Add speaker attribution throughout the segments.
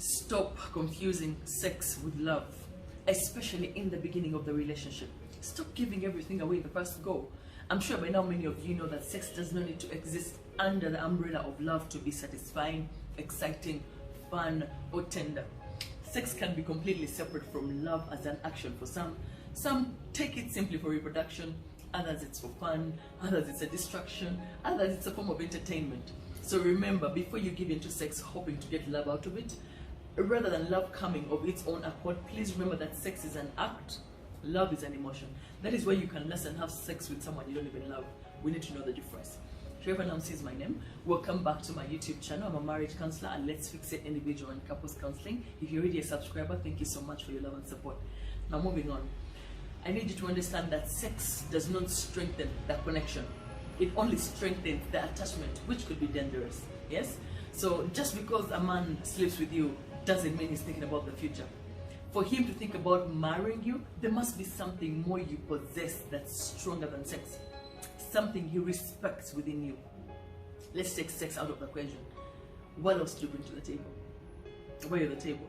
Speaker 1: Stop confusing sex with love, especially in the beginning of the relationship. Stop giving everything away the first go. I'm sure by now many of you know that sex does not need to exist under the umbrella of love to be satisfying, exciting, fun, or tender. Sex can be completely separate from love as an action for some. Some take it simply for reproduction, others it's for fun, others it's a distraction, others it's a form of entertainment. So remember, before you give into sex hoping to get love out of it, rather than love coming of its own accord, please remember that sex is an act, love is an emotion. That is why you can less and have sex with someone you don't even love. We need to know the difference. Sharifah Namusisi is my name. Welcome back to my YouTube channel. I'm a marriage counselor and Let's Fix It individual and couples counseling. If you're already a subscriber, thank you so much for your love and support. Now moving on. I need you to understand that sex does not strengthen the connection. It only strengthens the attachment, which could be dangerous. Yes? So just because a man sleeps with you doesn't mean he's thinking about the future. For him to think about marrying you, there must be something more you possess that's stronger than sex. Something he respects within you. Let's take sex out of the equation. What else do you bring to the table? Where are the table?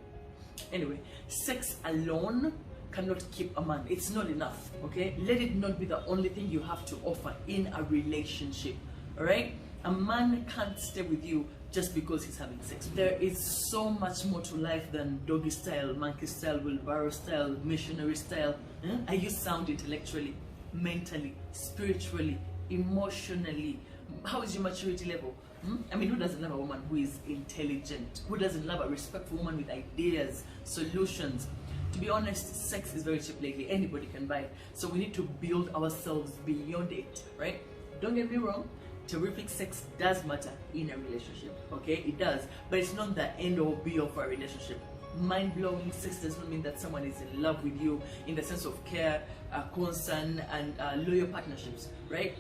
Speaker 1: Anyway, sex alone cannot keep a man. It's not enough, okay? Let it not be the only thing you have to offer in a relationship, all right? A man can't stay with you just because he's having sex. There is so much more to life than doggy style, monkey style, wheelbarrow style, missionary style. Are you sound intellectually, mentally, spiritually, emotionally? How is your maturity level? I mean, who doesn't love a woman who is intelligent? Who doesn't love a respectful woman with ideas, solutions? To be honest, sex is very cheap lately. Anybody can buy it. So we need to build ourselves beyond it, right? Don't get me wrong. Terrific sex does matter in a relationship, okay? It does, but it's not the end or be all for a relationship. Mind-blowing sex does not mean that someone is in love with you in the sense of care, concern, and loyal partnerships, right?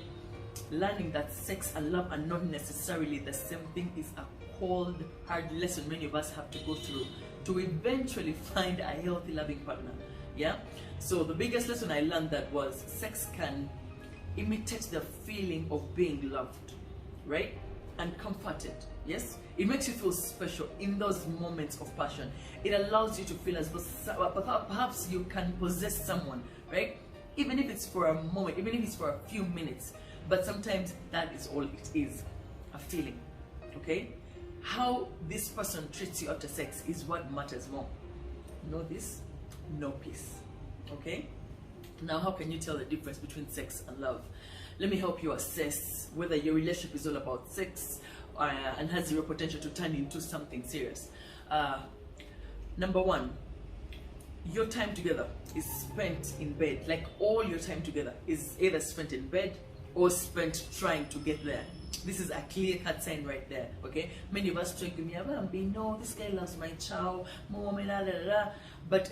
Speaker 1: Learning that sex and love are not necessarily the same thing is a cold, hard lesson many of us have to go through to eventually find a healthy, loving partner. Yeah? So the biggest lesson I learned that was sex can imitate the feeling of being loved, right? And comforted. Yes? It makes you feel special in those moments of passion. It allows you to feel as though perhaps you can possess someone, right? Even if it's for a moment, even if it's for a few minutes. But sometimes that is all it is, a feeling, okay? How this person treats you after sex is what matters more. Know this, no peace, okay? Now, how can you tell the difference between sex and love? Let me help you assess whether your relationship is all about sex and has zero potential to turn into something serious. Number one, your time together is spent in bed. Like all your time together is either spent in bed or spent trying to get there. This is a clear-cut sign right there, okay? Many of us think, no, this guy loves my child, but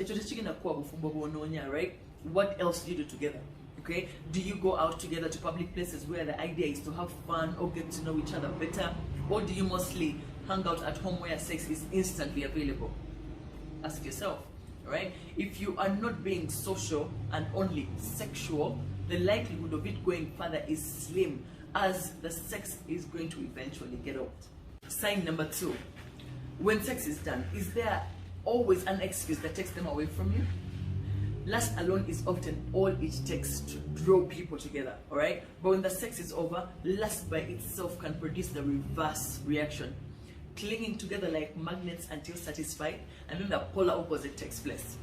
Speaker 1: right? What else do you do together? Okay, do you go out together to public places where the idea is to have fun or get to know each other better, or do you mostly hang out at home where sex is instantly available? Ask yourself, right? If you are not being social and only sexual, the likelihood of it going further is slim, as the sex is going to eventually get old. Sign number two, when sex is done, is there always an excuse that takes them away from you? Lust alone is often all it takes to draw people together, all right? But when the sex is over, lust by itself can produce the reverse reaction. Clinging together like magnets until satisfied, and then the polar opposite takes place.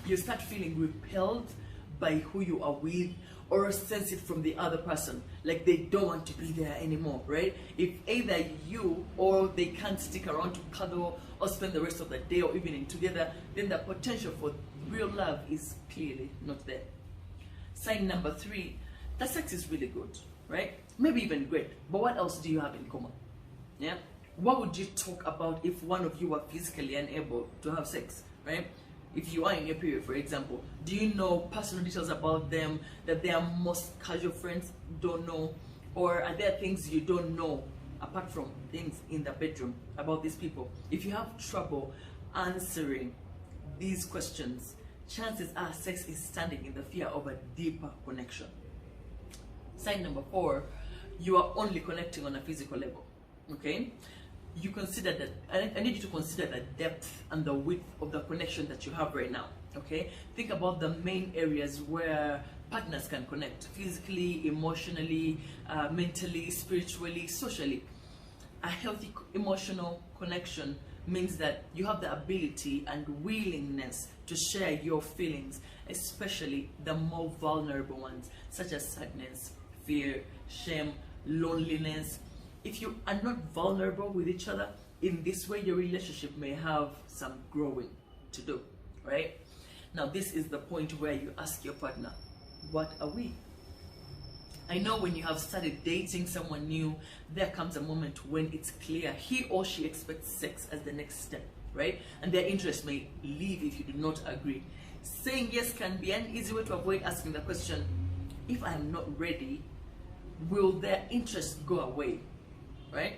Speaker 1: You start feeling repelled by who you are with, or sense it from the other person, like they don't want to be there anymore, right? If either you or they can't stick around to cuddle or spend the rest of the day or evening together, then the potential for real love is clearly not there. Sign number three, the sex is really good, right? Maybe even great, but what else do you have in common? Yeah? What would you talk about if one of you were physically unable to have sex, right? If you are in your period, for example, do you know personal details about them that their most casual friends don't know? Or are there things you don't know apart from things in the bedroom about these people? If you have trouble answering these questions, chances are sex is standing in the fear of a deeper connection. Sign number four, you are only connecting on a physical level, okay? you consider that, I need you to consider the depth and the width of the connection that you have right now. Okay, think about the main areas where partners can connect: physically, emotionally, mentally, spiritually, socially. A healthy emotional connection means that you have the ability and willingness to share your feelings, especially the more vulnerable ones, such as sadness, fear, shame, loneliness. If you are not vulnerable with each other, in this way your relationship may have some growing to do, right? Now this is the point where you ask your partner, what are we? I know when you have started dating someone new, there comes a moment when it's clear he or she expects sex as the next step, right? And their interest may leave if you do not agree. Saying yes can be an easy way to avoid asking the question, if I am not ready, will their interest go away, right?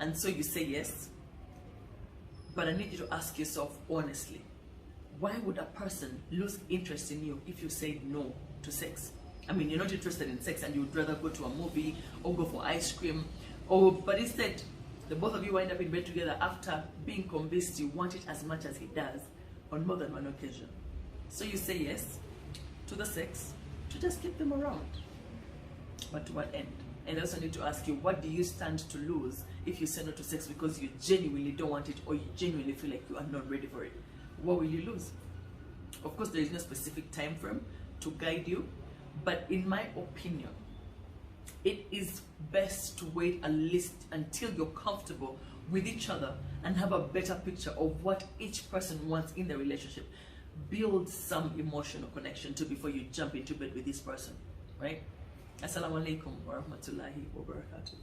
Speaker 1: And so you say yes, but I need you to ask yourself honestly, why would a person lose interest in you if you say no to sex? I mean, you're not interested in sex and you would rather go to a movie or go for ice cream, but instead the both of you wind up in bed together after being convinced you want it as much as he does on more than one occasion. So you say yes to the sex to just keep them around. But to what end? And I also need to ask you, what do you stand to lose if you say no to sex because you genuinely don't want it or you genuinely feel like you are not ready for it? What will you lose? Of course, there is no specific time frame to guide you, but in my opinion, it is best to wait at least until you're comfortable with each other and have a better picture of what each person wants in the relationship. Build some emotional connection too before you jump into bed with this person, right? Assalamu alaikum warahmatullahi wabarakatuh.